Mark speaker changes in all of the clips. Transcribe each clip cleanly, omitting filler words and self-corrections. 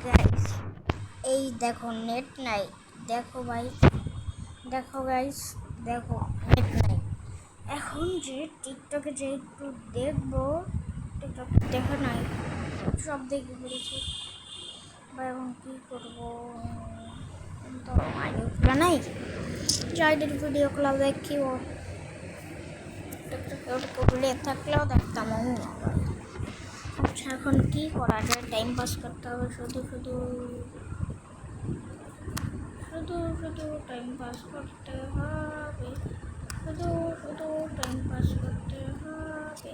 Speaker 1: Guys, এই দেখো net নাই। দেখো ভাই, দেখো গাইস, দেখো নেট নাই। এখন যে টিকটকে যে একটু দেখবো, টিকটক দেখা নাই, সব দেখে ফেলেছি বা এখন কী করবো? তো আইডিয়া নাই, যাইদের ভিডিওগুলো দেখিব। টিকটকে ওরকম থাকলেও দেখতাম। আচ্ছা, এখন কি করা যায়? টাইম পাস করতে হবে, শুধু শুধু টাইম পাস করতে হবে, শুধু শুধু টাইম পাস করতে হবে,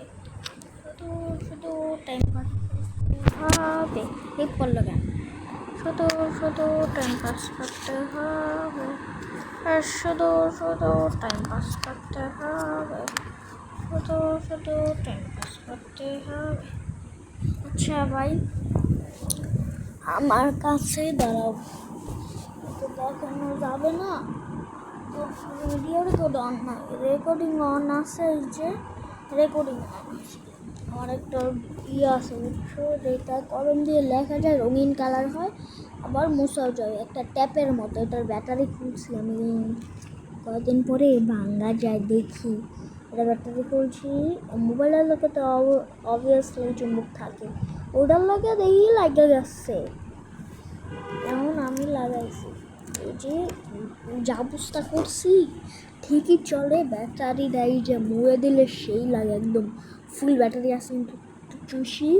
Speaker 1: শুধু টাইম পাস করতে হবে। এই পড়লো কেন? শুধু শুধু টাইম পাস করতে হবে, আর শুধু শুধু টাইম পাস করতে হবে, শুধু শুধু টাইম পাস করতে হবে। আচ্ছা ভাই, আমার কাছে দাঁড়াও, তো দেখানো যাবে না তো। ভিডিও রেকর্ড অন নাই, রেকর্ডিং অন আছে। এই যে রেকর্ডিং অন আছে, আমার একটা আছে বুঝছো, যেটা কলম দিয়ে লেখা যায়, রঙিন কালার হয়, আবার মোছাও যায়, একটা ট্যাপের মতো। এটার ব্যাটারি খুলছি আমি কয়েকদিন পরে, ভাঙ্গা যায় দেখি। এটা ব্যাটারি খুলছি, মোবাইলের লোকে তো অবভিয়াসলি চুম্বক থাকে, ওটার লোকে দেখি লাগে যাচ্ছে। এখন আমি লাগাইছি, এই যে যা অবস্থা করছি ঠিকই চলে। ব্যাটারি দেয় যে মুয়ে দিলে সেই লাগে, একদম ফুল ব্যাটারি আছে কিন্তু চুষি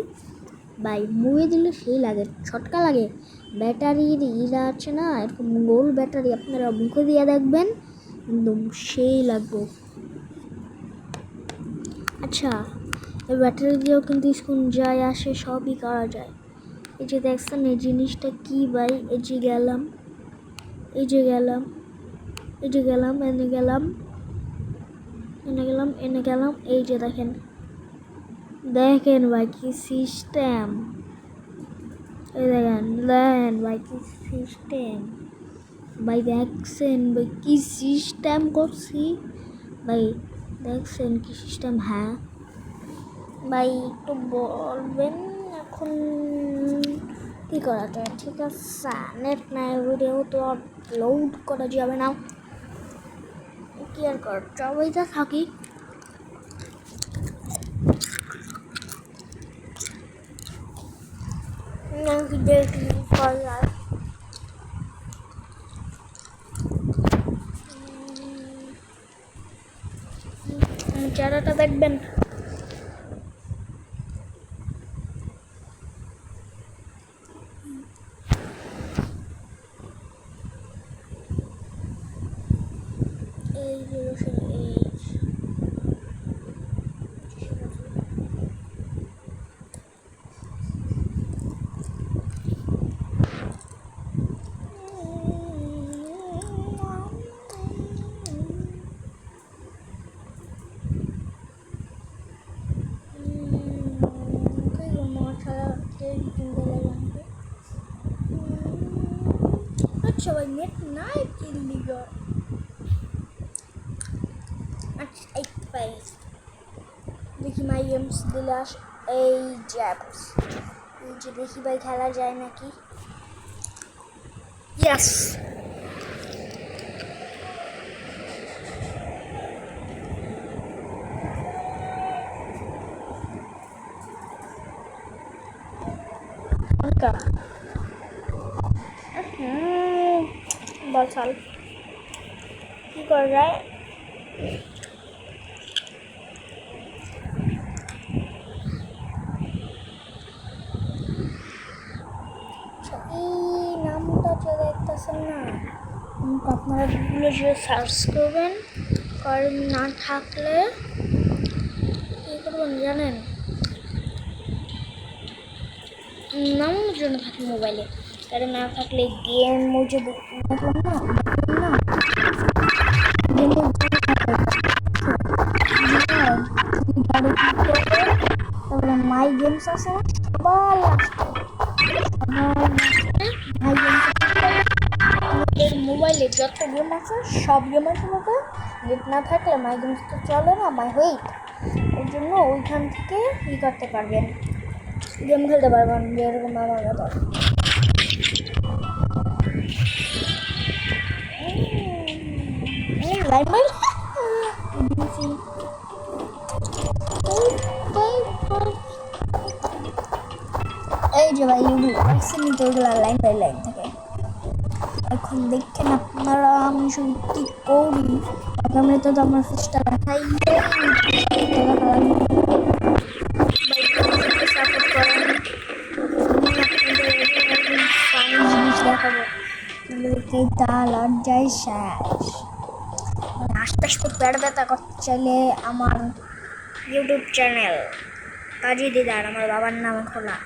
Speaker 1: ভাই, মুয়ে দিলে সেই লাগে, ছটকা লাগে। ব্যাটারির ইরা আছে না, এরকম গোল ব্যাটারি, আপনারা মুখে দিয়ে দেখবেন, একদম সেই লাগবে। আচ্ছা, এই ব্যাটারি দিয়েও কিন্তু স্কুল যায় আসে সবই করা যায়। এই যে দেখছেন এই জিনিসটা কি ভাই? এই যে গেলাম, এই যে গেলাম, এই যে গেলাম, এনে গেলাম, এনে গেলাম, এনে গেলাম। এই যে দেখেন, দেখেন ভাই কি সিস্টেম। এই দেখেন, দেখেন ভাই কি সিস্টেম ভাই, দেখছেন ভাই কি সিস্টেম করছি ভাই, দেখছেন কি সিস্টেম? হ্যাঁ ভাই, একটু বলবেন এখন কি করা যায়? ঠিক আছে, নেট নাই, ভিডিও তো আপলোড করা যাবে না, কি আর কর, সবাই তো থাকি। দেখি করা যায়। চেহারাটা দেখবেন, এই সবাই নেট নাই কিনলি গো। আচ্ছা, এই পাই দেখি মাই গেমস দিলে এই জ্যাপস, এই যে দেখি ভাই খেলা যায় নাকি। ইয়েস, বল কি করা যায়? এই নামটা যে দেখতেছেন না, আপনারা গুগলে যে সার্চ করবেন, কারেন্ট না থাকলে কী করবেন জানেন? নামানোর জন্য থাকে মোবাইলে, কারেন্ট না থাকলে গেম যে দেখলাম না, তারপরে মাই গেমস আছে না, সবার লাস্টে মাই গেমস, আমাদের মোবাইলে যত গেম আছে সব গেমের মতো নেট না থাকলে মাই গেমস তো চলে না, মাই ওয়েট, ওই জন্য ওইখান থেকে ই করতে পারবেন, গেম খেলতে পারবেন, যেরকম আমার মতো। লাইন বাই এই যে ভাই ইউনিট ওইগুলো লাইন বাই লাইন থাকে। এখন দেখেন আপনারা আমি সত্যি করি ক্যামেরা তো আমার ফেসটা দেখাই সাপোর্ট করেন জিনিস দেখাবো লজ্জায় শেষ আস্তে আস্তে পেট ব্যথা করতে চাইলে আমার ইউটিউব চ্যানেল কাজী দিদার আমার বাবার নামে খোলা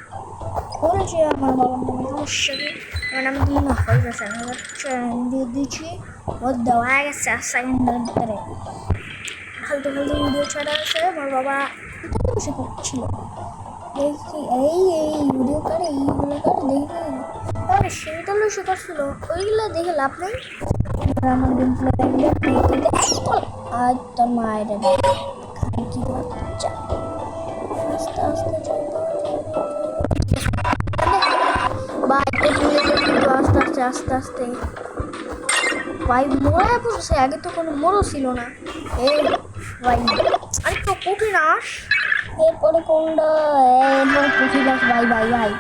Speaker 1: করেছে আমার বাবার নামে সমস্যা কি আমার নাম দিন হয়ে গেছে আমার চ্যানেল দিয়ে দিচ্ছি ওর দেওয়া গেছে 8 সেকেন্ডের ভিতরে ফালতু ফালতু ভিডিও ছাড়া আছে আমার বাবা এটা বসে করছিল দেখি এই ভিডিও করে এইগুলো করে দেখি তাহলে সেটা লসে করছিল ওইগুলো দেখে লাভ নেই আমার গেম প্লে আর তোর মায়ের খাই কি বাচ্চা আস্তে আস্তে আস্তে আস্তে আস্তে ভাই মোড়া পড়ছে আগে তো কোনো মোড়ও ছিল না এই ভাই আরেকটু কঠিন আস এরপরে কোনটা এরপরে কঠিন আস ভাই ভাই ভাই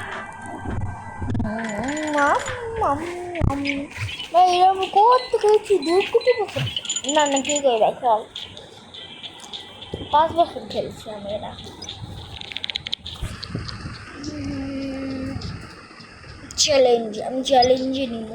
Speaker 1: ভাই এরকম করতে খেয়েছি 2 কোটি বছর না না কি করে ভাই চল 5 বছর খেলছি আমি এরা চ্যালেঞ্জ আমি চ্যালেঞ্জে নিব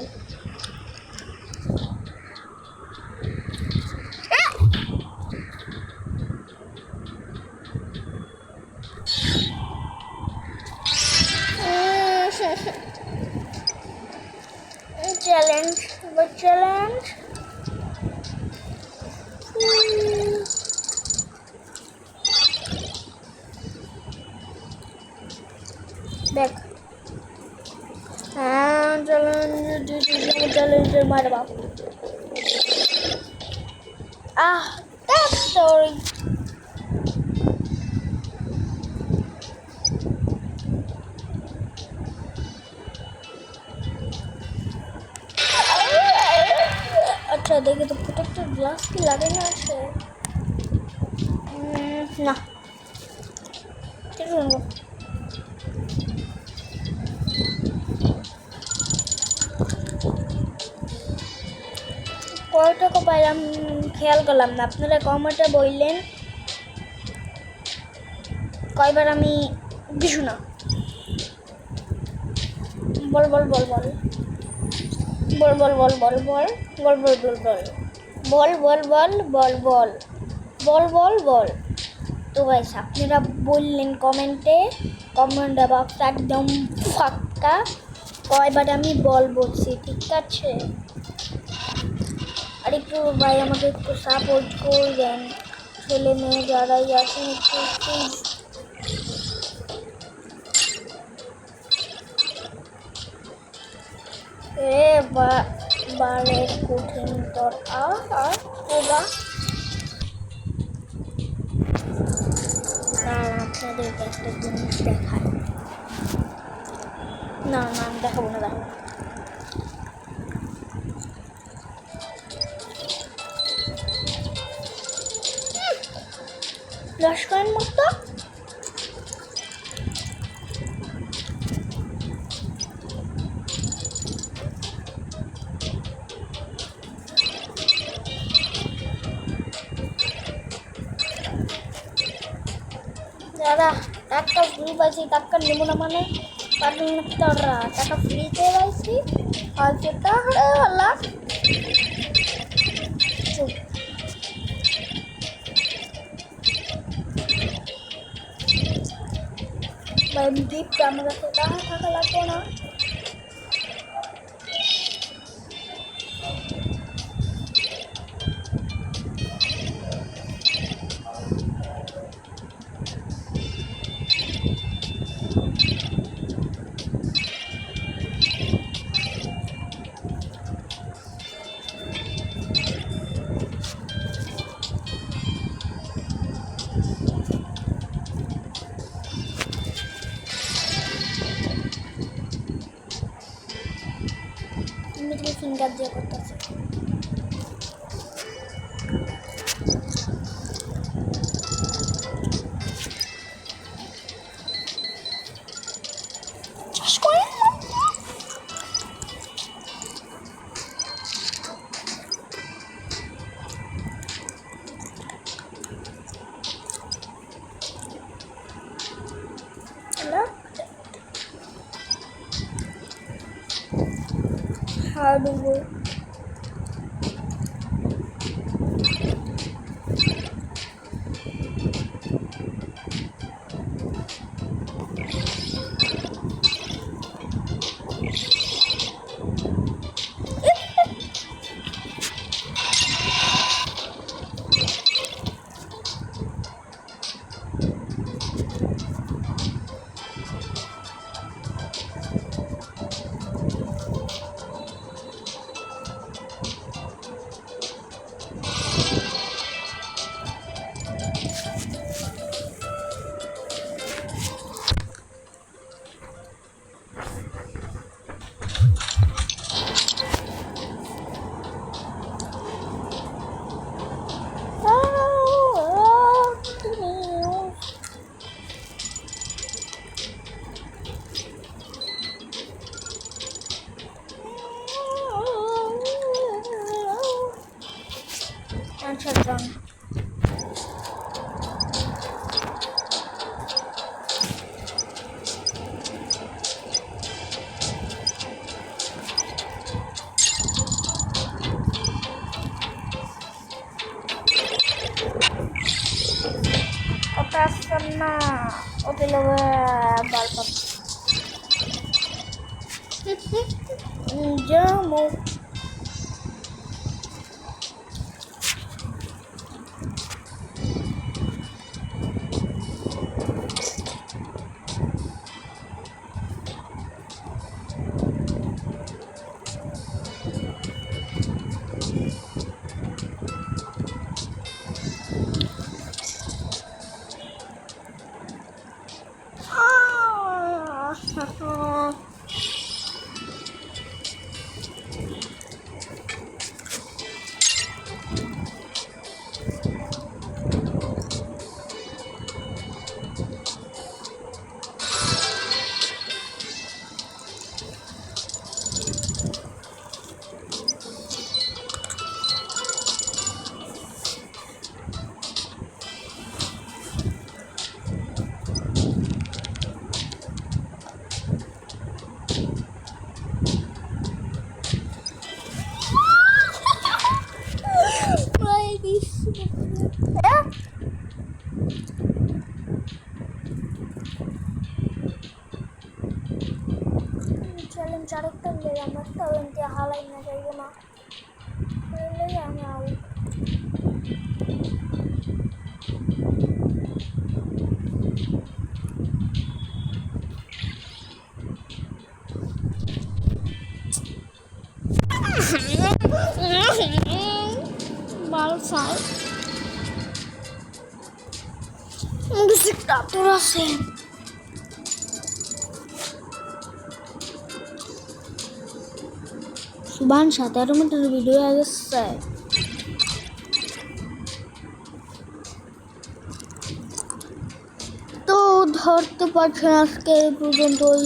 Speaker 1: চ্যালেঞ্জ চ্যালেঞ্জ দেখ হ্যাঁ চ্যালেঞ্জ মার বাপ সরি আচ্ছা দেখি তো প্রোটেক্টর গ্লাস কি লাগানো আছে না ঠিক আছে কয় টাকা পাইলাম খেয়াল করলাম না আপনারা কমেন্টে বললেন কয়বার আমি কিছু না বল বল বল বল বল বল বল বল বল বল বল বল বল বল বল বল বল বল বল তো গাইস আপনারা বললেন কমেন্টে কমেন্ট বক্স একদম ফাঁকা কয়বার আমি বল বলছি ঠিক আছে আর একটু ভাই আমাকে একটু সাপোর্ট করবেন ছেলে মেয়ে যারাই আছেন একটু প্লিজ বারে কঠিন তোর আর ওবা আপনাদেরকে একটা জিনিস দেখায় না না আমি দেখাবো না দেখাবো লস্করের মতো দাদা টাকা ফ্রি পাইছি টাকা নেব না মানে পারবেন না তোরা টাকা ফ্রিতে পাইছি আর যেটা হলা চুপ ভাই গিফট আমার কাছে টাকা থাকা লাগবে না ফিঙ্গার দিয়ে করতেছে হাডুবো আচ্ছা যান ওটা আসছেন না ওতে লোভে বারবার যাবো চ্যালেঞ্জ আরেকটা নিলাম একটা ওইটা হালাই না যাইব না আমি out Balsal. Musik tak turasin. Suban 17 মিনিটের ভিডিও আসছে তো ধরতে পারছেন আজকে এই পর্যন্তই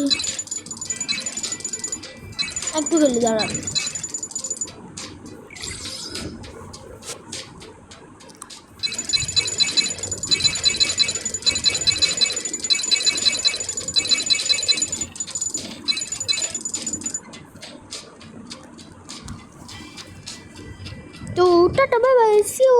Speaker 1: একটু গেলে দাঁড়ান তো tata bye bye see you